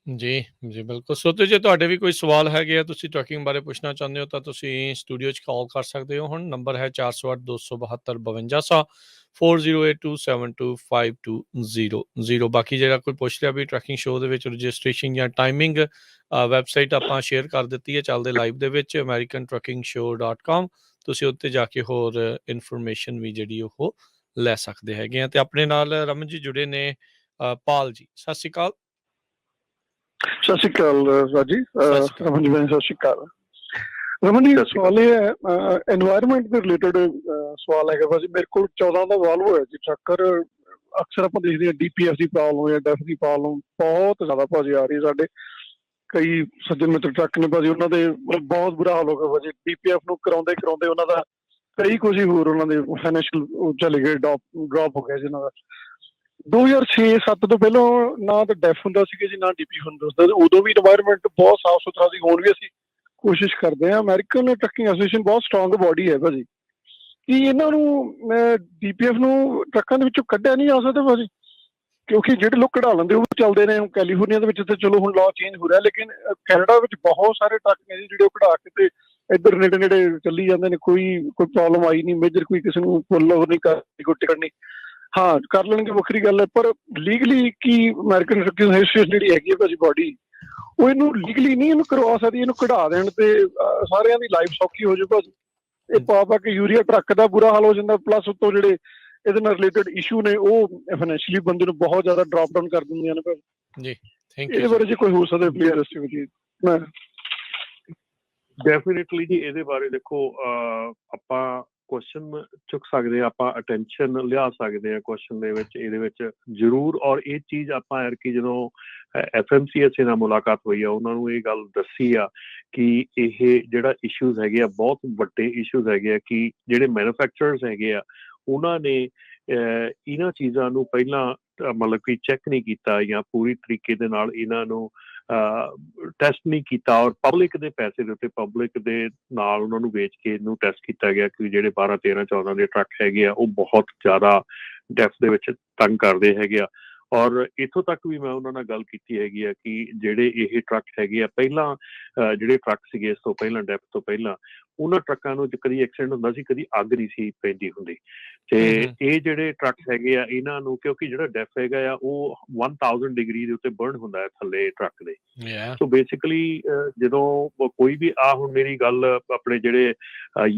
ਜੀ, ਜੀ ਬਿਲਕੁਲ। ਸੋ ਤੇ ਜੇ ਤੁਹਾਡੇ ਵੀ ਕੋਈ ਸਵਾਲ ਹੈਗੇ ਆ, ਤੁਸੀਂ ਟਰੱਕਿੰਗ ਬਾਰੇ ਪੁੱਛਣਾ ਚਾਹੁੰਦੇ ਹੋ ਤਾਂ ਤੁਸੀਂ ਸਟੂਡੀਓ 'ਚ ਕਾਲ ਕਰ ਸਕਦੇ ਹੋ। ਹੁਣ ਨੰਬਰ ਹੈ 408 272 5200 4082725200। ਬਾਕੀ ਜਿਹੜਾ ਕੋਈ ਪੁੱਛ ਰਿਹਾ ਵੀ ਟਰੱਕਿੰਗ ਸ਼ੋਅ ਦੇ ਵਿੱਚ ਰਜਿਸਟ੍ਰੇਸ਼ਨ ਜਾਂ ਟਾਈਮਿੰਗ, ਵੈਬਸਾਈਟ ਆਪਾਂ ਸ਼ੇਅਰ ਕਰ ਦਿੱਤੀ ਹੈ ਚੱਲਦੇ ਲਾਈਵ ਦੇ ਵਿੱਚ americantruckingshow.com। ਤੁਸੀਂ ਉੱਤੇ ਜਾ ਕੇ ਹੋਰ ਇਨਫੋਰਮੇਸ਼ਨ ਵੀ ਜਿਹੜੀ ਉਹ ਲੈ ਸਕਦੇ ਹੈਗੇ ਆ। ਅਤੇ ਆਪਣੇ ਨਾਲ ਰਮਨ ਜੀ ਜੁੜੇ ਨੇ ਪਾਲ ਜੀ। ਸਤਿ ਸ਼੍ਰੀ ਅਕਾਲ। ਸਤਿ ਸ਼੍ਰੀ ਅਕਾਲ ਰਾਜੀ। ਸਤਿ ਸ਼੍ਰੀ ਅਕਾਲ। ਰਮਨ ਜੀ, ਸਤਿ ਸ਼੍ਰੀ ਅਕਾਲ। ਰਮਨ ਜੀ, ਸਵਾਲ ਇਹ ਹੈ ਐਨਵਾਇਰਨਮੈਂਟ ਦੇ ਰਿਲੇਟਡ ਸਵਾਲ ਹੈਗਾ ਭਾਜੀ। ਮੇਰੇ ਕੋਲ 14 ਦਾ ਵਾਲਵੋ ਹੋਇਆ ਜੀ ਟਰੱਕਰ। ਅਕਸਰ ਆਪਾਂ ਦੇਖਦੇ ਹਾਂ DPF ਦੀ ਪ੍ਰੋਬਲਮ ਜਾਂ ਡੈਫ ਦੀ ਪ੍ਰੋਬਲਮ ਬਹੁਤ ਜ਼ਿਆਦਾ ਭਾਜੀ ਆ ਰਹੀ ਹੈ। ਸਾਡੇ ਕਈ ਸੱਜਣ ਮਿੱਤਰ ਟਰੱਕ ਨੇ ਭਾਜੀ, ਉਹਨਾਂ ਦੇ ਬਹੁਤ ਬੁਰਾ ਹਾਲ ਹੋ ਗਿਆ ਭਾਜੀ। DPF ਨੂੰ ਕਰਾਉਂਦੇ ਕਰਾਉਂਦੇ ਉਹਨਾਂ ਦਾ ਕਈ ਕੁਝ ਹੀ ਹੋਰ ਉਹਨਾਂ ਦੇ ਫਾਈਨੈਂਸ਼ੀਅਲ ਚਲੇ ਗਏ, ਡ੍ਰੌਪ ਹੋ ਗਿਆ ਜੀ ਉਹਨਾਂ ਦਾ। 2006-07 ਤੋਂ ਪਹਿਲਾਂ ਨਾ ਤਾਂ ਡੈਫ ਹੁੰਦਾ ਸੀਗਾ ਜੀ, ਨਾ DP ਹੁੰਦਾ ਸੀ। ਉਦੋਂ ਵੀ ਇਨਵਾਇਰਨਮੈਂਟ ਬਹੁਤ ਸਾਫ਼ ਸੁਥਰਾ ਸੀ। ਹੁਣ ਵੀ ਅਸੀਂ ਕੋਸ਼ਿਸ਼ ਕਰਦੇ ਹਾਂ। ਅਮਰੀਕਨ ਟਰੱਕਿੰਗ ਐਸੋਸੀਏਸ਼ਨ ਬਹੁਤ ਸਟਰੋਂਗ ਬੋਡੀ ਹੈ ਭਾਜੀ। ਕੀ ਇਹਨਾਂ ਨੂੰ DPF ਨੂੰ ਟਰੱਕਾਂ ਦੇ ਵਿੱਚੋਂ ਕੱਢਿਆ ਨਹੀਂ ਜਾ ਸਕਦਾ ਭਾਜੀ? ਕਿਉਂਕਿ ਜਿਹੜੇ ਲੋਕ ਕਢਾ ਲੈਂਦੇ ਉਹ ਚੱਲਦੇ ਨੇ। ਕੈਲੀਫੋਰਨੀਆ ਦੇ ਵਿੱਚ ਤਾਂ ਚਲੋ ਹੁਣ ਲਾਅ ਚੇਂਜ ਹੋ ਰਿਹਾ, ਲੇਕਿਨ ਕੈਨੇਡਾ ਵਿੱਚ ਬਹੁਤ ਸਾਰੇ ਟਰੱਕ ਨੇ ਜੀ ਜਿਹੜੇ ਉਹ ਕਢਾ ਕੇ ਤੇ ਇੱਧਰ ਨੇੜੇ ਨੇੜੇ ਚੱਲੀ ਜਾਂਦੇ ਨੇ। ਕੋਈ ਪ੍ਰੋਬਲਮ ਆਈ ਨਹੀਂ ਮੇਜਰ, ਕੋਈ ਕਿਸੇ ਨੂੰ ਫੁੱਲ ਨਹੀਂ ਕਰਨੀ, ਕੋਈ ਟਿਕਟ ਨਹੀਂ। ਹਾਂ, ਕਰ ਲੈਣਗੇ ਵੱਖਰੀ ਗੱਲ ਹੈ, ਪਰ ਲੀਗਲੀ ਕੀ ਅਮਰੀਕਨ ਟਰੱਕਿੰਗ ਐਸੋਸੀਏਸ਼ਨ ਜਿਹੜੀ ਹੈਗੀ ਹੈ ਭਾਜੀ ਬੋਡੀ, ਉਹ ਇਹਨੂੰ ਲੀਗਲੀ ਨਹੀਂ ਇਹਨੂੰ ਕਰਵਾ ਸਕਦੀ? ਇਹਨੂੰ ਕਢਾ ਦੇਣ ਤੇ ਸਾਰਿਆਂ ਦੀ ਲਾਈਫ ਸੌਖੀ ਹੋ ਜਾਊ ਭਾਜੀ। ਇਹ ਪਾ ਕੇ ਯੂਰੀਆ ਟਰੱਕ ਦਾ ਬੁਰਾ ਹਾਲ ਹੋ ਜਾਂਦਾ, ਪਲੱਸ ਉੱਤੋਂ ਜਿਹੜੇ ਇਹਦੇ ਨਾਲ ਰਿਲੇਟਡ ਇਸ਼ੂ ਨੇ ਉਹ ਫਾਈਨੈਂਸ਼ੀਅਲੀ ਬੰਦੇ ਨੂੰ ਬਹੁਤ ਜ਼ਿਆਦਾ ਡਰੌਪ ਡਾਊਨ ਕਰ ਦਿੰਦੀਆਂ ਨੇ ਭਾਜੀ। ਜੀ ਥੈਂਕ ਯੂ। ਇਹਦੇ ਬਾਰੇ ਜੇ ਕੋਈ ਹੋ ਸਕਦਾ ਪਲੀਜ਼ ਦੱਸਿਓ ਜੀ। ਮੈਂ ਡੈਫੀਨੇਟਲੀ ਜੀ ਇਹਦੇ ਬਾਰੇ ਦੇਖੋ, ਆਪਾਂ ਕੁਐਸਚਨ ਚੁੱਕ ਸਕਦੇ ਹਾਂ, ਆਪਾਂ ਅਟੈਂਸ਼ਨ ਲਿਆ ਸਕਦੇ ਹਾਂ ਕੁਐਸਚਨ ਦੇ ਵਿੱਚ, ਇਹਦੇ ਵਿੱਚ ਜ਼ਰੂਰ। ਔਰ ਇਹ ਚੀਜ਼ ਆਪਾਂ ਐਰਕੀ ਜਦੋਂ FMCSA ਨਾਲ ਮੁਲਾਕਾਤ ਹੋਈ ਆ, ਉਹਨਾਂ ਨੂੰ ਇਹ ਗੱਲ ਦੱਸੀ ਆ ਕਿ ਇਹ ਜਿਹੜਾ ਇਸ਼ੂਜ਼ ਹੈਗੇ ਆ ਬਹੁਤ ਵੱਡੇ ਇਸ਼ੂਜ਼ ਹੈਗੇ ਆ, ਕਿ ਜਿਹੜੇ ਮੈਨੂਫੈਕਚਰਰਸ ਹੈਗੇ ਆ ਉਹਨਾਂ ਨੇ ਇਹਨਾਂ ਚੀਜ਼ਾਂ ਨੂੰ ਪਹਿਲਾਂ ਮਤਲਬ ਕਿ ਚੈੱਕ ਨਹੀਂ ਕੀਤਾ ਜਾਂ ਪੂਰੀ ਤਰੀਕੇ ਦੇ ਨਾਲ ਇਹਨਾਂ ਨੂੰ ਟੈਸਟ ਨਹੀਂ ਕੀਤਾ, ਔਰ ਪਬਲਿਕ ਦੇ ਪੈਸੇ ਦੇ ਉੱਤੇ ਪਬਲਿਕ ਦੇ ਨਾਲ ਉਹਨਾਂ ਨੂੰ ਵੇਚ ਕੇ ਇਹਨੂੰ ਟੈਸਟ ਕੀਤਾ ਗਿਆ ਕਿ ਜਿਹੜੇ 12, 13, 14 ਦੇ ਟਰੱਕ ਹੈਗੇ ਆ ਉਹ ਬਹੁਤ ਜ਼ਿਆਦਾ ਡੈਫ ਦੇ ਵਿੱਚ ਤੰਗ ਕਰਦੇ ਹੈਗੇ ਆ। ਔਰ ਇੱਥੋਂ ਤੱਕ ਵੀ ਮੈਂ ਉਹਨਾਂ ਨਾਲ ਗੱਲ ਕੀਤੀ ਹੈਗੀ ਆ ਕਿ ਜਿਹੜੇ ਇਹ ਟਰੱਕ ਹੈਗੇ ਆ, ਪਹਿਲਾਂ ਜਿਹੜੇ ਟਰੱਕ ਸੀਗੇ ਇਸ ਤੋਂ ਪਹਿਲਾਂ ਡੈਫ ਤੋਂ ਪਹਿਲਾਂ, ਉਹਨਾਂ ਟਰੱਕਾਂ ਨੂੰ ਕਦੀ ਐਕਸੀਡੈਂਟ ਹੁੰਦਾ ਸੀ, ਕਦੀ ਅੱਗ ਨਹੀਂ ਸੀ ਪੈਂਦੀ ਹੁੰਦੀ। ਤੇ ਇਹ ਜਿਹੜੇ ਟਰੱਕ ਹੈਗੇ ਆ ਇਹਨਾਂ ਨੂੰ, ਕਿਉਂਕਿ ਜਿਹੜਾ ਡੈਫ ਹੈਗਾ ਆ ਉਹ 1000 ਡਿਗਰੀ ਦੇ ਉੱਤੇ ਬਰਨ ਹੁੰਦਾ ਹੈ ਥੱਲੇ ਟਰੱਕ ਦੇ। ਸੋ ਬੇਸਿਕਲੀ ਜਦੋਂ ਕੋਈ ਵੀ ਹੁਣ ਮੇਰੀ ਗੱਲ ਆਪਣੇ ਜਿਹੜੇ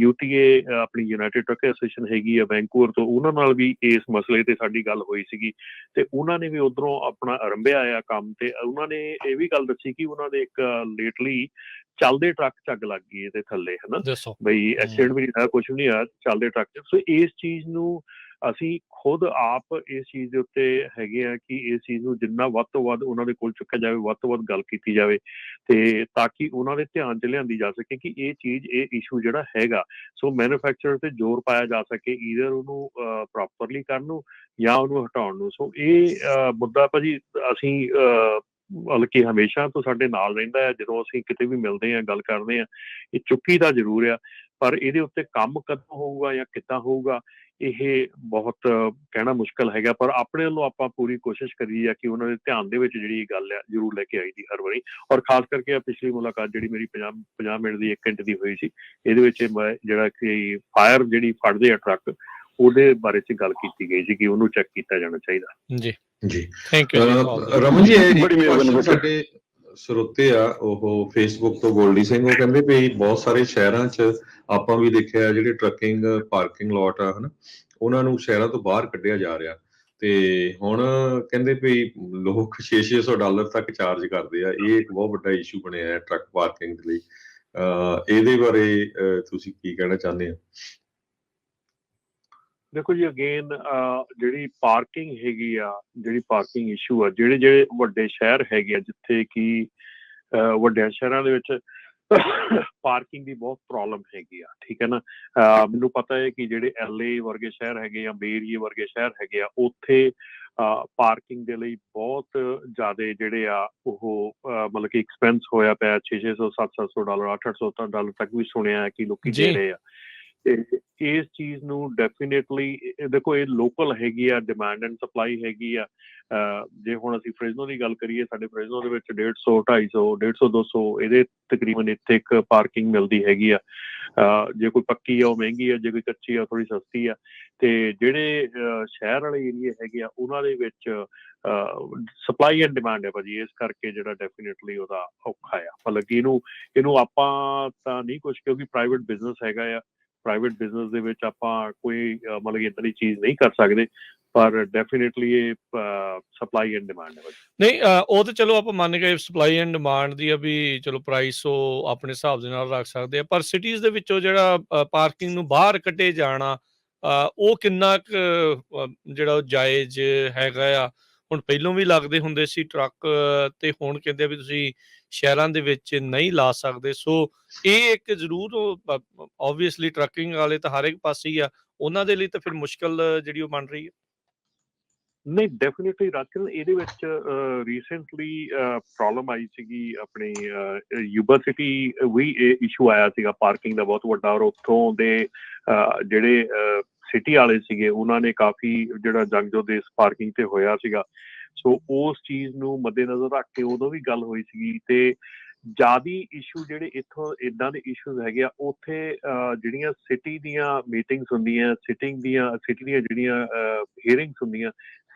UTA ਆਪਣੀ ਯੂਨਾਈਟਿਡ ਟਰੱਕ ਐਸੋਸੀਏਸ਼ਨ ਹੈਗੀ ਆ ਵੈਂਕੂਵਰ ਤੋਂ, ਉਹਨਾਂ ਨਾਲ ਵੀ ਇਸ ਮਸਲੇ ਤੇ ਸਾਡੀ ਗੱਲ ਹੋਈ ਸੀਗੀ ਤੇ ਉਹਨਾਂ ਨੇ ਵੀ ਉੱਧਰੋਂ ਆਪਣਾ ਆਰੰਭਿਆ ਆ ਕੰਮ। ਤੇ ਉਹਨਾਂ ਨੇ ਇਹ ਵੀ ਗੱਲ ਦੱਸੀ ਕਿ ਉਹਨਾਂ ਦੇ ਇੱਕ ਲੇਟਲੀ ਚੱਲਦੇ ਟਰੱਕ 'ਚ ਅੱਗ ਲੱਗ ਗਈ ਇਹਦੇ ਥੱਲੇ, ਹਨਾ ਬਈ ਐਕਸੀਡੈਂਟ ਵੀ ਨਹੀਂ ਹੋਇਆ, ਕੁਛ ਵੀ ਨਹੀਂ ਹੋਇਆ ਚੱਲਦੇ ਟਰੱਕ 'ਚ। ਸੋ ਇਸ ਚੀਜ਼ ਨੂੰ ਅਸੀਂ ਖੁਦ ਆਪ ਇਸ ਚੀਜ਼ ਦੇ ਉੱਤੇ ਹੈਗੇ ਆ ਕਿ ਇਸ ਚੀਜ਼ ਨੂੰ ਜਿੰਨਾ ਵੱਧ ਤੋਂ ਵੱਧ ਉਹਨਾਂ ਦੇ ਕੋਲ ਚੁੱਕਿਆ ਜਾਵੇ, ਵੱਧ ਤੋਂ ਵੱਧ ਗੱਲ ਕੀਤੀ ਜਾਵੇ, ਤੇ ਤਾਂ ਕਿ ਉਹਨਾਂ ਦੇ ਧਿਆਨ 'ਚ ਲਿਆਂਦੀ ਜਾ ਸਕੇ ਕਿ ਇਹ ਚੀਜ਼, ਇਹ ਇਸ਼ੂ ਜਿਹੜਾ ਹੈਗਾ, ਸੋ ਮੈਨੂਫੈਕਚਰਰ ਤੇ ਜ਼ੋਰ ਪਾਇਆ ਜਾ ਸਕੇ ਈਦਰ ਉਹਨੂੰ ਪ੍ਰੋਪਰਲੀ ਕਰਨ ਨੂੰ ਜਾਂ ਉਹਨੂੰ ਹਟਾਉਣ ਨੂੰ। ਸੋ ਇਹ ਮੁੱਦਾ ਭਾਜੀ ਅਸੀਂ ਮਤਲਬ ਕਿ ਹਮੇਸ਼ਾ ਤੋਂ ਸਾਡੇ ਨਾਲ ਰਹਿੰਦਾ ਹੈ। ਜਦੋਂ ਅਸੀਂ ਕਿਤੇ ਵੀ ਮਿਲਦੇ ਹਾਂ, ਗੱਲ ਕਰਦੇ ਹਾਂ, ਇਹ ਚੁੱਕੀ ਦਾ ਜ਼ਰੂਰ ਆ, ਪਰ ਇਹਦੇ ਉੱਤੇ ਕੰਮ ਕਦੋਂ ਹੋਊਗਾ ਜਾਂ ਕਿੱਦਾਂ ਹੋਊਗਾ ਇਹ ਬਹੁਤ ਕਹਿਣਾ ਮੁਸ਼ਕਿਲ ਹੈਗਾ। ਪਰ ਆਪਣੇ ਵੱਲੋਂ ਆਪਾਂ ਪੂਰੀ ਕੋਸ਼ਿਸ਼ ਕਰੀ ਆ ਕਿ ਉਹਨਾਂ ਦੇ ਧਿਆਨ ਦੇ ਵਿੱਚ ਜਿਹੜੀ ਗੱਲ ਆ ਜ਼ਰੂਰ ਲੈ ਕੇ ਆਈ ਦੀ ਹਰ ਵਾਰੀ। ਔਰ ਖਾਸ ਕਰਕੇ ਪਿਛਲੀ ਮੁਲਾਕਾਤ ਜਿਹੜੀ ਮੇਰੀ 50 ਮਿੰਟ ਦੀ 1 ਘੰਟੇ ਦੀ ਹੋਈ ਸੀ, ਇਹਦੇ ਵਿੱਚ ਜਿਹੜਾ ਕਿ ਫਾਇਰ ਜਿਹੜੀ ਫੜਦੇ ਆ ਟਰੱਕ, ਉਹਦੇ ਬਾਰੇ 'ਚ ਗੱਲ ਕੀਤੀ ਗਈ ਸੀ ਕਿ ਉਹਨੂੰ ਚੈੱਕ ਕੀਤਾ ਜਾਣਾ ਚਾਹੀਦਾ। ਜੀ ਜੀ ਥੈਂਕ ਯੂ ਰਮਨ ਜੀ। ਸਾਡੇ ਸਰੋਤੇ ਆ ਉਹ ਫੇਸਬੁੱਕ ਤੋਂ ਗੋਲਡੀ ਸਿੰਘ, ਉਹ ਕਹਿੰਦੇ ਵੀ ਬਹੁਤ ਸਾਰੇ ਸ਼ਹਿਰਾਂ 'ਚ ਆਪਾਂ ਵੀ ਦੇਖਿਆ ਜਿਹੜੇ ਟਰੱਕਿੰਗ ਪਾਰਕਿੰਗ ਲੋਟ ਆ, ਹਨਾ, ਉਹਨਾਂ ਨੂੰ ਸ਼ਹਿਰਾਂ ਤੋਂ ਬਾਹਰ ਕੱਢਿਆ ਜਾ ਰਿਹਾ। ਤੇ ਹੁਣ ਕਹਿੰਦੇ ਵੀ ਲੋਕ $600 ਤੱਕ ਚਾਰਜ ਕਰਦੇ ਆ। ਇਹ ਇੱਕ ਬਹੁਤ ਵੱਡਾ ਇਸ਼ੂ ਬਣਿਆ ਹੈ ਟਰੱਕ ਪਾਰਕਿੰਗ ਦੇ ਲਈ। ਇਹਦੇ ਬਾਰੇ ਤੁਸੀਂ ਕੀ ਕਹਿਣਾ ਚਾਹੁੰਦੇ ਹੋ? ਦੇਖੋ ਜੀ, ਅਗੇਨ ਜਿਹੜੀ ਪਾਰਕਿੰਗ ਹੈਗੀ ਆ, ਜਿਹੜੀ ਪਾਰਕਿੰਗ ਇਸ਼ੂ ਆ, ਜਿਹੜੇ ਵੱਡੇ ਸ਼ਹਿਰ ਹੈਗੇ ਆ ਜਿੱਥੇ ਕਿ ਵੱਡਿਆਂ ਸ਼ਹਿਰਾਂ ਦੇ ਵਿੱਚ ਪਾਰਕਿੰਗ ਦੀ ਬਹੁਤ ਪ੍ਰੋਬਲਮ ਹੈਗੀ ਆ, ਠੀਕ ਹੈ ਨਾ। ਮੈਨੂੰ ਪਤਾ ਹੈ ਕਿ ਜਿਹੜੇ LA ਵਰਗੇ ਸ਼ਹਿਰ ਹੈਗੇ ਆ, ਬੇ ਏਰੀਏ ਵਰਗੇ ਸ਼ਹਿਰ ਹੈਗੇ ਆ, ਉੱਥੇ ਪਾਰਕਿੰਗ ਦੇ ਲਈ ਬਹੁਤ ਜ਼ਿਆਦਾ ਜਿਹੜੇ ਆ ਉਹ ਮਤਲਬ ਕਿ ਐਕਸਪੈਂਸ ਹੋਇਆ ਪਿਆ। $600, $700, $800 ਤੱਕ ਵੀ ਸੁਣਿਆ ਕਿ ਲੋਕੀ ਦੇ ਰਹੇ ਆ। ਤੇ ਇਸ ਚੀਜ਼ ਨੂੰ ਡੈਫੀਨੇਟਲੀ ਦੇਖੋ ਇਹ ਲੋਕਲ ਹੈਗੀ ਆ, ਡਿਮਾਂਡ ਐਂਡ ਸਪਲਾਈ ਹੈਗੀ ਆ। ਜੇ ਹੁਣ ਅਸੀਂ ਫ੍ਰਿਜ਼ਨੋ ਦੀ ਗੱਲ ਕਰੀਏ, ਸਾਡੇ ਫ੍ਰਿਜ਼ਨੋ ਦੇ ਵਿੱਚ 150, 250, 150, 200 ਇਹਦੇ ਤਕਰੀਬਨ ਇੱਥੇ ਇੱਕ ਪਾਰਕਿੰਗ ਮਿਲਦੀ ਹੈਗੀ ਆ। ਜੇ ਕੋਈ ਪੱਕੀ ਆ ਉਹ ਮਹਿੰਗੀ ਆ, ਜੇ ਕੋਈ ਕੱਚੀ ਆ ਥੋੜੀ ਸਸਤੀ ਆ। ਤੇ ਜਿਹੜੇ ਸ਼ਹਿਰ ਵਾਲੇ ਏਰੀਏ ਹੈਗੇ ਆ ਉਹਨਾਂ ਦੇ ਵਿੱਚ ਸਪਲਾਈ ਐਂਡ ਡਿਮਾਂਡ ਹੈ ਭਾਜੀ, ਇਸ ਕਰਕੇ ਜਿਹੜਾ ਡੈਫੀਨੇਟਲੀ ਉਹਦਾ ਔਖਾ ਆ। ਮਤਲਬ ਕਿ ਇਹਨੂੰ ਆਪਾਂ ਤਾਂ ਨਹੀਂ ਕੁਛ, ਕਿਉਂਕਿ ਪ੍ਰਾਈਵੇਟ ਬਿਜ਼ਨਸ ਹੈਗਾ ਆ। ਪ੍ਰਾਈਵੇਟ ਬਿਜ਼ਨਸ ਦੇ ਵਿੱਚ ਆਪਾਂ ਕੋਈ ਮਤਲਬ ਇੱਦਾਂ ਦੀ ਚੀਜ਼ ਨਹੀਂ ਕਰ ਸਕਦੇ, ਪਰ ਡੈਫੀਨੇਟਲੀ ਇਹ ਸਪਲਾਈ ਐਂਡ ਡਿਮਾਂਡ ਹੈ ਭਾਜੀ। ਨਹੀਂ ਉਹ ਤਾਂ ਚਲੋ ਆਪਾਂ ਮੰਨ ਗਏ ਸਪਲਾਈ ਐਂਡ ਡਿਮਾਂਡ ਦੀ ਆ ਵੀ ਚਲੋ ਪ੍ਰਾਈਸ ਉਹ ਆਪਣੇ ਹਿਸਾਬ ਦੇ ਨਾਲ ਰੱਖ ਸਕਦੇ ਆ, ਪਰ ਸਿਟੀਜ਼ ਦੇ ਵਿੱਚੋਂ ਜਿਹੜਾ ਪਾਰਕਿੰਗ ਨੂੰ ਬਾਹਰ ਕੱਢੇ ਜਾਣਾ ਉਹ ਕਿੰਨਾ ਕੁ ਜਿਹੜਾ ਉਹ ਜਾਇਜ਼ ਹੈਗਾ ਆ। ਹੁਣ ਪਹਿਲੋਂ ਵੀ ਲੱਗਦੇ ਹੁੰਦੇ ਸੀ ਟਰੱਕ ਤੇ ਹੁਣ ਕਹਿੰਦੇ ਆ ਵੀ ਤੁਸੀਂ ਸ਼ਹਿਰਾਂ ਦੇ ਵਿੱਚ ਨਹੀਂ ਲਾ ਸਕਦੇ। ਸੋ ਇਹ ਇੱਕ ਜ਼ਰੂਰ ਓਬਵੀਅਸਲੀ ਟਰੱਕਿੰਗ ਵਾਲੇ ਤਾਂ ਹਰ ਇੱਕ ਪਾਸੇ ਹੀ ਆ, ਉਹਨਾਂ ਦੇ ਲਈ ਤਾਂ ਫਿਰ ਮੁਸ਼ਕਲ ਜਿਹੜੀ ਉਹ ਬਣ ਰਹੀ ਹੈ। ਨਹੀਂ ਡੈਫੀਨੇਟਲੀ ਰਾਜਕਿਰਨ ਇਹਦੇ ਵਿੱਚ ਰੀਸੈਂਟਲੀ ਪ੍ਰੋਬਲਮ ਆਈ ਸੀਗੀ ਆਪਣੀ ਯੂਬਰ ਸਿਟੀ ਵੀ ਇਹ ਇਸ਼ੂ ਆਇਆ ਸੀਗਾ ਪਾਰਕਿੰਗ ਦਾ ਬਹੁਤ ਵੱਡਾ, ਔਰ ਉੱਥੋਂ ਦੇ ਜਿਹੜੇ ਸਿਟੀ ਵਾਲੇ ਸੀਗੇ ਉਹਨਾਂ ਨੇ ਕਾਫੀ ਜਿਹੜਾ ਜੰਗ-ਜੋਧ ਇਸ ਪਾਰਕਿੰਗ ਤੇ ਹੋਇਆ ਸੀਗਾ। ਸੋ ਉਸ ਚੀਜ਼ ਨੂੰ ਮੱਦੇਨਜ਼ਰ ਰੱਖ ਕੇ ਉਦੋਂ ਵੀ ਗੱਲ ਹੋਈ ਸੀਗੀ। ਤੇ ਜ਼ਿਆਦੀ ਇਸ਼ੂ ਜਿਹੜੇ ਇੱਥੋਂ ਇੱਦਾਂ ਦੇ ਇਸ਼ੂਜ਼ ਹੈਗੇ ਆ, ਉੱਥੇ ਜਿਹੜੀਆਂ ਸਿਟੀ ਦੀਆਂ ਮੀਟਿੰਗਸ ਹੁੰਦੀਆਂ, ਸਿਟੀ ਦੀਆਂ ਜਿਹੜੀਆਂ ਹੀਅਰਿੰਗਸ ਹੁੰਦੀਆਂ,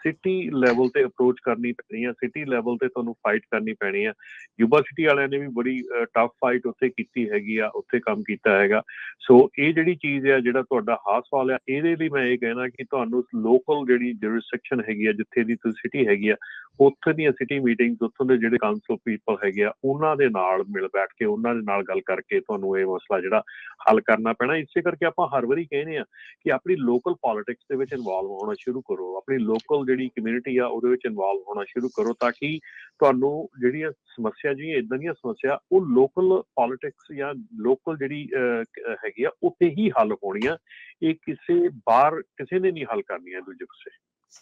ਸਿਟੀ ਲੈਵਲ ਤੇ ਅਪਰੋਚ ਕਰਨੀ ਪੈਣੀ ਆ, ਸਿਟੀ ਲੈਵਲ ਤੇ ਤੁਹਾਨੂੰ ਫਾਈਟ ਕਰਨੀ ਪੈਣੀ ਆ। ਯੂਬਾ ਸਿਟੀ ਵਾਲਿਆਂ ਨੇ ਵੀ ਬੜੀ ਟਫ ਫਾਈਟ ਉੱਥੇ ਕੀਤੀ ਹੈਗੀ ਆ, ਉੱਥੇ ਕੰਮ ਕੀਤਾ ਹੈਗਾ। ਸੋ ਇਹ ਜਿਹੜੀ ਚੀਜ਼ ਆ, ਜਿਹੜਾ ਤੁਹਾਡਾ ਖਾਸ ਸਵਾਲ ਆ, ਇਹਦੇ ਲਈ ਮੈਂ ਇਹ ਕਹਿਣਾ ਕਿ ਤੁਹਾਨੂੰ ਲੋਕਲ ਜਿਹੜੀ ਜੁਰਿਸਡਿਕਸ਼ਨ ਹੈਗੀ ਆ, ਜਿੱਥੇ ਦੀ ਤੁਸੀਂ ਸਿਟੀ ਹੈਗੀ ਆ, ਉੱਥੇ ਦੀਆਂ ਸਿਟੀ ਮੀਟਿੰਗਸ, ਉੱਥੋਂ ਦੇ ਜਿਹੜੇ ਕਾਉਂਸਲ ਪੀਪਲ ਹੈਗੇ ਆ, ਉਹਨਾਂ ਦੇ ਨਾਲ ਮਿਲ ਬੈਠ ਕੇ, ਉਹਨਾਂ ਦੇ ਨਾਲ ਗੱਲ ਕਰਕੇ ਤੁਹਾਨੂੰ ਇਹ ਮਸਲਾ ਜਿਹੜਾ ਹੱਲ ਕਰਨਾ ਪੈਣਾ। ਇਸੇ ਕਰਕੇ ਆਪਾਂ ਹਰ ਵਾਰੀ ਕਹਿੰਦੇ ਆ ਕਿ ਆਪਣੀ ਲੋਕਲ ਪੋਲੀਟਿਕਸ ਦੇ ਵਿੱਚ ਇਨਵੋਲਵ ਹੋਣਾ ਸ਼ੁਰੂ ਕਰੋ, ਆਪਣੀ ਲੋਕਲ ਜਿਹੜੀ ਕਮਿਊਨਿਟੀ ਆ ਉਹਦੇ ਵਿੱਚ ਇਨਵੋਲਵ ਹੋਣਾ ਸ਼ੁਰੂ ਕਰੋ, ਤਾਂ ਕਿ ਤੁਹਾਨੂੰ ਜਿਹੜੀਆਂ ਸਮੱਸਿਆ ਜਿਹੜੀਆਂ ਇੱਦਾਂ ਦੀਆਂ ਸਮੱਸਿਆ ਉਹ ਲੋਕਲ ਪੋਲੀਟਿਕਸ ਜਾਂ ਲੋਕਲ ਜਿਹੜੀ ਹੈਗੀ ਆ ਉੱਥੇ ਹੀ ਹੱਲ ਹੋਣੀਆਂ। ਇਹ ਬਾਹਰ ਕਿਸੇ ਨੇ ਨਹੀਂ ਹੱਲ ਕਰਨੀਆਂ ਦੂਜੇ ਪਾਸੇ।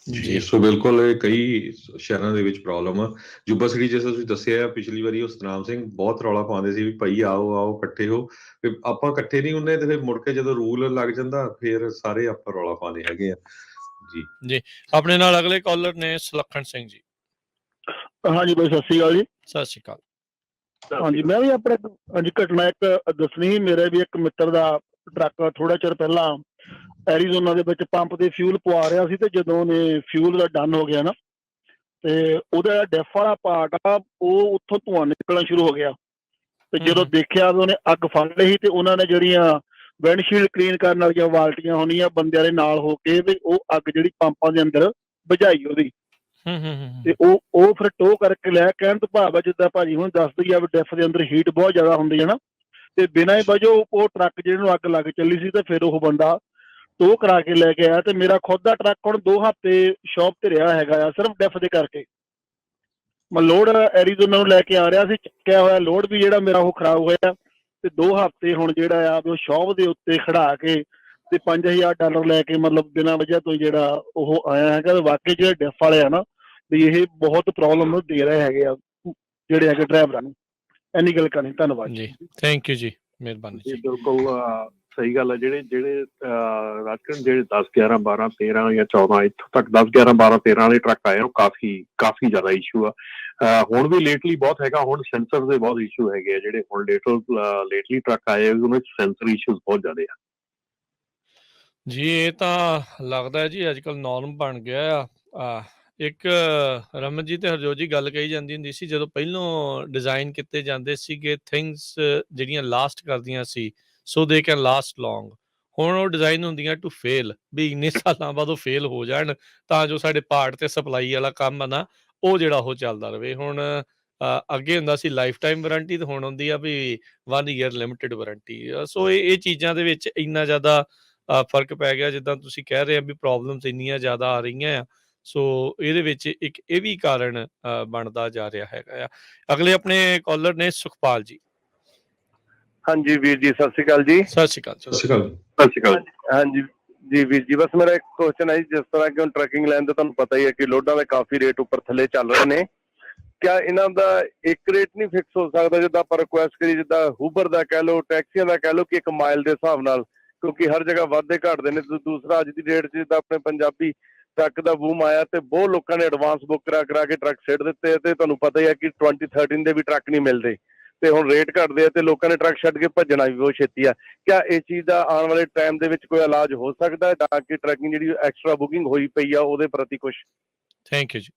ਜੀ ਸੋ ਬਿਲਕੁਲ ਇਹ ਕਈ ਸ਼ਹਿਰਾਂ ਦੇ ਵਿੱਚ ਪ੍ਰੋਬਲਮ ਆ। ਯੂਬਾ ਸਿਟੀ ਜਿਸ ਤੁਸੀਂ ਦੱਸਿਆ ਪਿਛਲੀ ਵਾਰੀ ਉਹ ਸਤਨਾਮ ਸਿੰਘ ਬਹੁਤ ਰੌਲਾ ਪਾਉਂਦੇ ਸੀ ਵੀ ਭਾਈ ਆਓ ਇਕੱਠੇ ਹੋ, ਤੇ ਆਪਾਂ ਇਕੱਠੇ ਨਹੀਂ ਹੁੰਦੇ ਤੇ ਫਿਰ ਮੁੜ ਕੇ ਜਦੋਂ ਰੂਲ ਲੱਗ ਜਾਂਦਾ ਫਿਰ ਸਾਰੇ ਆਪਾਂ ਰੌਲਾ ਪਾਉਂਦੇ ਹੈਗੇ ਆ। ਜੀ ਆਪਣੇ ਨਾਲ ਅਗਲੇ ਕਾਲਰ ਨੇ ਸੁਲੱਖਣ ਸਿੰਘ ਜੀ। ਹਾਂਜੀ ਬਾਈ ਸਤਿ ਸ਼੍ਰੀ ਅਕਾਲ ਜੀ। ਸਤਿ ਸ਼੍ਰੀ ਅਕਾਲ। ਹਾਂਜੀ ਮੈਂ ਵੀ ਆਪਣੇ ਘਟਨਾ ਇੱਕ ਦੱਸਣੀ। ਮੇਰੇ ਵੀ ਇੱਕ ਮਿੱਤਰ ਦਾ ਟਰੱਕ ਥੋੜਾ ਚਿਰ ਪਹਿਲਾਂ ਐਰੀਜ਼ੋਨਾ ਦੇ ਵਿੱਚ ਪੰਪ ਤੇ ਫਿਊਲ ਪਵਾ ਰਿਹਾ ਸੀ, ਤੇ ਜਦੋਂ ਉਹਨੇ ਫਿਊਲ ਦਾ ਡਨ ਹੋ ਗਿਆ ਨਾ, ਤੇ ਉਹਦਾ ਡੈਫ ਵਾਲਾ ਪਾਰਟ ਆ ਉਹ ਉੱਥੋਂ ਧੂੰਆਂ ਨਿਕਲਣਾ ਸ਼ੁਰੂ ਹੋ ਗਿਆ। ਤੇ ਜਦੋਂ ਦੇਖਿਆ ਵੀ ਉਹਨੇ ਅੱਗ ਫੜ ਲਈ, ਤੇ ਉਹਨਾਂ ਨੇ ਜਿਹੜੀਆਂ ਵਿੰਡਸ਼ੀਲਡ ਕਲੀਨ ਕਰਨ ਵਾਲੀਆਂ ਬਾਲਟੀਆਂ ਹੋਣੀਆਂ ਬੰਦਿਆਂ ਦੇ ਨਾਲ ਹੋ ਕੇ ਵੀ ਉਹ ਅੱਗ ਜਿਹੜੀ ਪੰਪਾਂ ਦੇ ਅੰਦਰ ਬੁਝਾਈ ਉਹਦੀ। ਤੇ ਉਹ ਫਿਰ ਟੋ ਕਰਕੇ ਲੈ, ਕਹਿਣ ਤੋਂ ਭਾਵ ਹੈ ਜਿੱਦਾਂ ਭਾਜੀ ਹੁਣ ਦੱਸਦੀ ਆ ਵੀ ਡੈਫ ਦੇ ਅੰਦਰ ਹੀਟ ਬਹੁਤ ਜ਼ਿਆਦਾ ਹੁੰਦੀ ਹੈ ਨਾ, ਤੇ ਬਿਨਾਂ ਹੀ ਵਜੋਂ ਉਹ ਟਰੱਕ ਜਿਹੜੇ ਨੂੰ ਅੱਗ ਲੱਗ ਚੱਲੀ ਸੀ, ਤੇ ਫਿਰ ਉਹ ਬੰਦਾ ਟੋ ਕਰਾ ਕੇ ਲੈ ਕੇ ਆਇਆ। ਤੇ ਮੇਰਾ ਖੁਦ ਦਾ ਟਰੱਕ ਹੁਣ 2 ਹਫ਼ਤੇ ਸ਼ੌਪ ਤੇ ਰਿਹਾ ਹੈਗਾ ਆ, ਸਿਰਫ ਡੈਫ ਦੇ ਕਰਕੇ। ਮੈਂ ਲੋਡ ਐਰੀਜ਼ੋਨਾ ਨੂੰ ਲੈ ਕੇ ਆ ਰਿਹਾ ਸੀ, ਚੱਕਿਆ ਹੋਇਆ ਲੋਡ ਵੀ ਜਿਹੜਾ ਮੇਰਾ ਉਹ ਖਰਾਬ ਹੋਇਆ, ਤੇ 2 ਹਫ਼ਤੇ ਹੁਣ ਜਿਹੜਾ ਆ ਉਹ ਸ਼ੌਪ ਦੇ ਉੱਤੇ ਖੜਾ ਕੇ ਤੇ $5000 ਲੈ ਕੇ ਮਤਲਬ ਬਿਨਾਂ ਵਜ੍ਹਾ ਤੋਂ ਜਿਹੜਾ ਉਹ ਆਇਆ ਹੈਗਾ। ਵਾਕਈ ਜਿਹੜੇ ਡੈਫ ਵਾਲੇ ਆ ਨਾ ਵੀ ਇਹ ਬਹੁਤ ਪ੍ਰੋਬਲਮ ਦੇ ਰਹੇ ਹੈਗੇ ਆ ਜਿਹੜੇ ਹੈਗੇ ਡਰਾਈਵਰਾਂ ਨੂੰ। ਇੰਨੀ ਗੱਲ ਕਰਨੀ। ਧੰਨਵਾਦ ਜੀ, ਥੈਂਕ ਯੂ ਜੀ, ਮਿਹਰਬਾਨੀ ਜੀ। ਬਿਲਕੁਲ ਸਹੀ ਗੱਲ ਹੈ। ਜਿਹੜੇ ਰਾਜਕਿਰਨ ਜਿਹੜੇ 10, 11, 12, 13 ਜਾਂ 14 ਇੱਥੋਂ ਤੱਕ 10, 11, 12, 13 ਵਾਲੇ ਟਰੱਕ ਆਏ ਉਹ ਕਾਫੀ ਜ਼ਿਆਦਾ ਇਸ਼ੂ ਆ। ਹੁਣ ਵੀ ਲੇਟਲੀ ਬਹੁਤ ਹੈਗਾ। ਹੁਣ ਸੈਂਸਰ ਦੇ ਬਹੁਤ ਇਸ਼ੂ ਹੈਗੇ ਆ, ਜਿਹੜੇ ਹੁਣ ਲੇਟਲੀ ਟਰੱਕ ਆਏ ਉਹਨਾਂ 'ਚ ਸੈਂਸਰ ਇਸ਼ੂਜ਼ ਬਹੁਤ ਜ਼ਿਆਦਾ ਆ। ਜੀ ਇਹ ਤਾਂ ਲੱਗਦਾ ਹੈ ਜੀ ਅੱਜ ਕੱਲ੍ਹ ਨੋਰਮ ਬਣ ਗਿਆ ਆ। ਇੱਕ ਰਮਨ ਜੀ ਤੇ ਹਰਜੋਤ ਜੀ ਗੱਲ ਕਹੀ ਜਾਂਦੀ ਹੁੰਦੀ ਸੀ, ਜਦੋਂ ਪਹਿਲੋਂ ਡਿਜ਼ਾਈਨ ਕੀਤੇ ਜਾਂਦੇ ਸੀਗੇ ਥਿੰਗਸ ਜਿਹੜੀਆਂ ਲਾਸਟ ਕਰਦੀਆਂ ਸੀ, ਸੋ ਦੇ ਕੈਨ ਲਾਸਟ ਲੌਂਗ। ਹੁਣ ਉਹ ਡਿਜ਼ਾਈਨ ਹੁੰਦੀਆਂ ਟੂ ਫੇਲ, ਵੀ ਇੰਨੇ ਸਾਲਾਂ ਬਾਅਦ ਉਹ ਫੇਲ ਹੋ ਜਾਣ ਤਾਂ ਜੋ ਸਾਡੇ ਪਾਰਟ ਤੇ ਸਪਲਾਈ ਵਾਲਾ ਕੰਮ ਆ ਨਾ ਉਹ ਜਿਹੜਾ ਉਹ ਚੱਲਦਾ ਰਹੇ। ਹੁਣ ਅੱਗੇ ਹੁੰਦਾ ਸੀ ਲਾਈਫ ਟਾਈਮ ਵਾਰੰਟੀ, ਤੇ ਹੁਣ ਹੁੰਦੀ ਆ ਵੀ 1 ਈਅਰ ਲਿਮਿਟਿਡ ਵਾਰੰਟੀ। ਸੋ ਇਹ ਚੀਜ਼ਾਂ ਦੇ ਵਿੱਚ ਇੰਨਾ ਜ਼ਿਆਦਾ ਫਰਕ ਪੈ ਗਿਆ। ਜਿੱਦਾਂ ਤੁਸੀਂ ਕਹਿ ਰਹੇ ਆ ਵੀ ਪ੍ਰੋਬਲਮਸ ਇੰਨੀਆਂ ਜ਼ਿਆਦਾ ਆ ਰਹੀਆਂ ਆ, ਸੋ ਇਹਦੇ ਵਿੱਚ ਇੱਕ ਇਹ ਵੀ ਕਾਰਨ ਬਣਦਾ ਜਾ ਰਿਹਾ ਹੈਗਾ ਆ। ਅਗਲੇ ਆਪਣੇ ਕਾਲਰ ਨੇ ਸੁਖਪਾਲ ਜੀ। ਹਾਂਜੀ ਵੀਰ ਜੀ ਸਤਿ ਸ਼੍ਰੀ ਅਕਾਲ ਜੀ। ਸਤਿ ਸ਼੍ਰੀ ਅਕਾਲ। ਸਤਿ ਸ਼੍ਰੀ ਅਕਾਲ। ਸਤਿ ਸ਼੍ਰੀ ਅਕਾਲ। ਹਾਂਜੀ ਜੀ ਵੀਰ ਜੀ, ਬਸ ਮੇਰਾ ਇੱਕ ਕੁਐਸਚਨ ਹੈ ਜੀ, ਜਿਸ ਤਰ੍ਹਾਂ ਕਿ ਹੁਣ ਟਰੱਕਿੰਗ ਲਾਈਨ ਤੇ ਤੁਹਾਨੂੰ ਪਤਾ ਹੀ ਹੈ ਕਿ ਲੋਡਾਂ ਦੇ ਕਾਫੀ ਰੇਟ ਉੱਪਰ ਥੱਲੇ ਚੱਲ ਰਹੇ ਨੇ। ਕਿਆ ਇਹਨਾਂ ਦਾ ਇੱਕ ਰੇਟ ਨਹੀਂ ਫਿਕਸ ਹੋ ਸਕਦਾ, ਜਿੱਦਾਂ ਆਪਾਂ ਰਿਕੁਐਸਟ ਕਰੀ, ਜਿੱਦਾਂ ਹੂਬਰ ਦਾ ਕਹਿ ਲਓ, ਟੈਕਸੀਆਂ ਦਾ ਕਹਿ ਲਓ, ਕਿ 1 ਮਾਈਲ ਦੇ ਹਿਸਾਬ ਨਾਲ ਕਿਉਂਕਿ ਹਰ ਜਗ੍ਹਾ ਵਾਧੇ ਘਟਦੇ ਨੇ। ਤੇ ਦੂਸਰਾ ਅੱਜ ਦੀ ਡੇਟ 'ਚ ਜਿੱਦਾਂ ਆਪਣੇ ਪੰਜਾਬੀ ਟਰੱਕ ਦਾ ਬੂਮ ਆਇਆ ਤੇ ਬਹੁਤ ਲੋਕਾਂ ਨੇ ਐਡਵਾਂਸ ਬੁੱਕ ਕਰਾ ਕੇ ਟਰੱਕ ਸਿੱਟ ਦਿੱਤੇ ਤੇ ਤੁਹਾਨੂੰ ਪਤਾ ਹੀ ਹੈ ਕਿ 2013 ਦੇ ਵੀ ਟਰੱਕ ਨਹੀਂ ਮਿਲਦੇ ਤੇ ਹੁਣ ਰੇਟ ਘਟਦੇ ਆ ਤੇ ਲੋਕਾਂ ਨੇ ਟਰੱਕ ਛੱਡ ਕੇ ਭੱਜਣਾ ਵੀ ਬਹੁਤ ਛੇਤੀ ਆ। ਕਿਆ ਇਸ ਚੀਜ਼ ਦਾ ਆਉਣ ਵਾਲੇ ਟਾਈਮ ਦੇ ਵਿੱਚ ਕੋਈ ਇਲਾਜ ਹੋ ਸਕਦਾ ਹੈ ਤਾਂ ਕਿ ਟਰੱਕਿੰਗ ਜਿਹੜੀ ਐਕਸਟਰਾ ਬੁਕਿੰਗ ਹੋਈ ਪਈ ਆ ਉਹਦੇ ਪ੍ਰਤੀ ਕੁਝ? ਥੈਂਕ ਯੂ ਜੀ।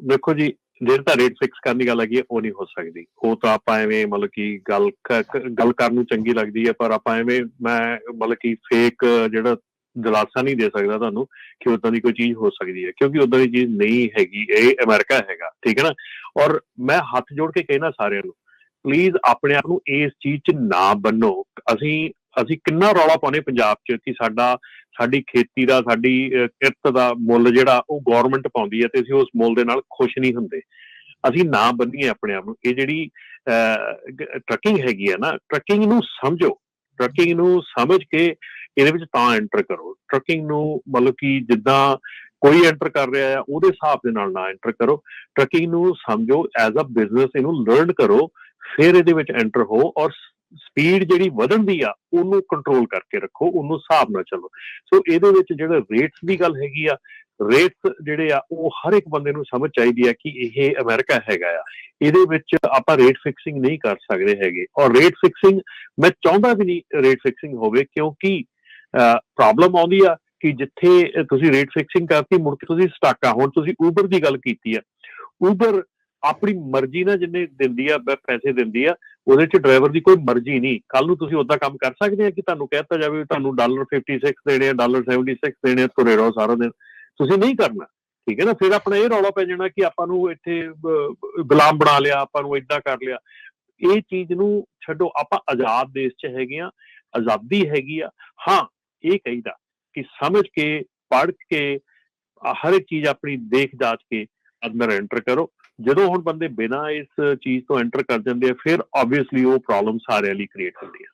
ਦੇਖੋ ਜੀ, ਜਿਹੜੀ ਤਾਂ ਰੇਟ ਫਿਕਸ ਕਰਨ ਦੀ ਗੱਲ ਹੈਗੀ ਉਹ ਨਹੀਂ ਹੋ ਸਕਦੀ। ਉਹ ਤਾਂ ਆਪਾਂ ਐਵੇਂ ਮਤਲਬ ਕਿ ਗੱਲ ਕਰਨ ਨੂੰ ਚੰਗੀ ਲੱਗਦੀ ਹੈ, ਪਰ ਆਪਾਂ ਐਵੇਂ ਮੈਂ ਮਤਲਬ ਕਿ ਫੇਕ ਜਿਹੜਾ ਦਿਲਾਸਾ ਨਹੀਂ ਦੇ ਸਕਦਾ ਤੁਹਾਨੂੰ ਕਿ ਉਦਾਂ ਦੀ ਕੋਈ ਚੀਜ਼ ਹੋ ਸਕਦੀ ਹੈ, ਕਿਉਂਕਿ ਉਦਾਂ ਦੀ ਚੀਜ਼ ਨਹੀਂ ਹੈਗੀ। ਇਹ ਅਮਰੀਕਾ ਹੈਗਾ, ਠੀਕ ਹੈ ਨਾ। ਔਰ ਮੈਂ ਹੱਥ ਜੋੜ ਕੇ ਕਹਿਣਾ ਸਾਰਿਆਂ ਨੂੰ, ਪਲੀਜ਼ ਆਪਣੇ ਆਪ ਨੂੰ ਇਸ ਚੀਜ਼ 'ਚ ਨਾ ਬੰਨੋ। ਅਸੀਂ ਕਿੰਨਾ ਰੌਲਾ ਪਾਉਂਦੇ ਪੰਜਾਬ 'ਚ ਕਿ ਸਾਡੀ ਖੇਤੀ ਦਾ, ਸਾਡੀ ਕਿਰਤ ਦਾ ਮੁੱਲ ਜਿਹੜਾ ਉਹ ਗੌਰਮੈਂਟ ਪਾਉਂਦੀ ਹੈ ਤੇ ਅਸੀਂ ਉਸ ਮੁੱਲ ਦੇ ਨਾਲ ਖੁਸ਼ ਨਹੀਂ ਹੁੰਦੇ। ਅਸੀਂ ਨਾ ਬੰਨੀਏ ਆਪਣੇ ਆਪ ਨੂੰ। ਇਹ ਜਿਹੜੀ ਟਰੱਕਿੰਗ ਹੈਗੀ ਹੈ ਨਾ, ਟਰੱਕਿੰਗ ਨੂੰ ਸਮਝੋ, ਟਰੱਕਿੰਗ ਨੂੰ ਸਮਝ ਕੇ ਇਹਦੇ ਵਿੱਚ ਤਾਂ ਐਂਟਰ ਕਰੋ। ਟਰੱਕਿੰਗ ਨੂੰ ਮਤਲਬ ਕਿ ਜਿੱਦਾਂ ਕੋਈ ਐਂਟਰ ਕਰ ਰਿਹਾ ਆ ਉਹਦੇ ਹਿਸਾਬ ਦੇ ਨਾਲ ਨਾ ਐਂਟਰ ਕਰੋ। ਟਰੱਕਿੰਗ ਨੂੰ ਸਮਝੋ ਐਜ਼ ਅ ਬਿਜ਼ਨਸ, ਇਹਨੂੰ ਲਰਨ ਕਰੋ, ਫਿਰ ਇਹਦੇ ਵਿੱਚ ਐਂਟਰ ਹੋ। ਔਰ ਸਪੀਡ ਜਿਹੜੀ ਵਧਣ ਦੀ ਆ ਉਹਨੂੰ ਕੰਟਰੋਲ ਕਰਕੇ ਰੱਖੋ, ਉਹਨੂੰ ਹਿਸਾਬ ਨਾਲ ਚੱਲੋ। ਸੋ ਇਹਦੇ ਵਿੱਚ ਜਿਹੜੇ ਰੇਟਸ ਦੀ ਗੱਲ ਹੈਗੀ ਆ, ਰੇਟਸ ਜਿਹੜੇ ਆ ਉਹ ਹਰ ਇੱਕ ਬੰਦੇ ਨੂੰ ਸਮਝ ਚਾਹੀਦੀ ਆ ਕਿ ਇਹ ਅਮਰੀਕਾ ਹੈਗਾ ਆ। ਇਹਦੇ ਵਿੱਚ ਆਪਾਂ ਰੇਟ ਫਿਕਸਿੰਗ ਨਹੀਂ ਕਰ ਸਕਦੇ ਹੈਗੇ। ਔਰ ਰੇਟ ਫਿਕਸਿੰਗ ਮੈਂ ਚਾਹੁੰਦਾ ਵੀ ਨਹੀਂ ਰੇਟ ਫਿਕਸਿੰਗ ਹੋਵੇ, ਕਿਉਂਕਿ ਪ੍ਰੋਬਲਮ ਆਉਂਦੀ ਆ ਕਿ ਜਿੱਥੇ ਤੁਸੀਂ ਰੇਟ ਫਿਕਸਿੰਗ ਕਰਤੀ ਮੁੜ ਕੇ ਤੁਸੀਂ ਸਟਕ ਆ। ਹੁਣ ਤੁਸੀਂ ਊਬਰ ਦੀ ਗੱਲ ਕੀਤੀ ਆ, ਊਬਰ ਆਪਣੀ ਮਰਜ਼ੀ ਨਾਲ ਜਿੰਨੇ ਦਿੰਦੀ ਆ ਪੈਸੇ ਦਿੰਦੀ ਆ, ਉਹਦੇ 'ਚ ਡਰਾਈਵਰ ਦੀ ਕੋਈ ਮਰਜ਼ੀ ਨਹੀਂ। ਕੱਲ ਨੂੰ ਤੁਸੀਂ ਓਦਾਂ ਕੰਮ ਕਰ ਸਕਦੇ ਆ ਕਿ ਤੁਹਾਨੂੰ ਕਹਿ ਦਿੱਤਾ ਜਾਵੇ ਤੁਹਾਨੂੰ $56 ਦੇਣੇ ਆ, $76 ਦੇਣੇ ਆ, ਤੁਰੇ ਰਹੋ ਸਾਰਾ ਦਿਨ। ਤੁਸੀਂ ਨਹੀਂ ਕਰਨਾ, ਠੀਕ ਹੈ ਨਾ। ਫਿਰ ਆਪਣਾ ਇਹ ਰੌਲਾ ਪੈ ਜਾਣਾ ਕਿ ਆਪਾਂ ਨੂੰ ਇੱਥੇ ਗੁਲਾਮ ਬਣਾ ਲਿਆ, ਆਪਾਂ ਨੂੰ ਏਦਾਂ ਕਰ ਲਿਆ। ਇਹ ਚੀਜ਼ ਨੂੰ ਛੱਡੋ। ਆਪਾਂ ਆਜ਼ਾਦ ਦੇਸ਼ 'ਚ ਹੈਗੇ ਆ, ਆਜ਼ਾਦੀ ਹੈਗੀ ਆ। ਹਾਂ, ਇਹ ਕਹੀਦਾ ਕਿ ਸਮਝ ਕੇ, ਪੜ੍ਹ ਕੇ, ਹਰ ਇੱਕ ਚੀਜ਼ ਆਪਣੀ ਦੇਖ ਜਾਚ ਕੇ ਅੰਦਰ ਐਂਟਰ ਕਰੋ। ਜਦੋਂ ਹੁਣ ਬੰਦੇ ਬਿਨਾਂ ਇਸ ਚੀਜ਼ ਤੋਂ ਐਂਟਰ ਕਰ ਜਾਂਦੇ ਆ, ਫਿਰ ਆਬਵੀਅਸਲੀ ਉਹ ਪ੍ਰੋਬਲਮ ਸਾਰਿਆਂ ਲਈ ਕ੍ਰੀਏਟ ਹੁੰਦੀ ਆ।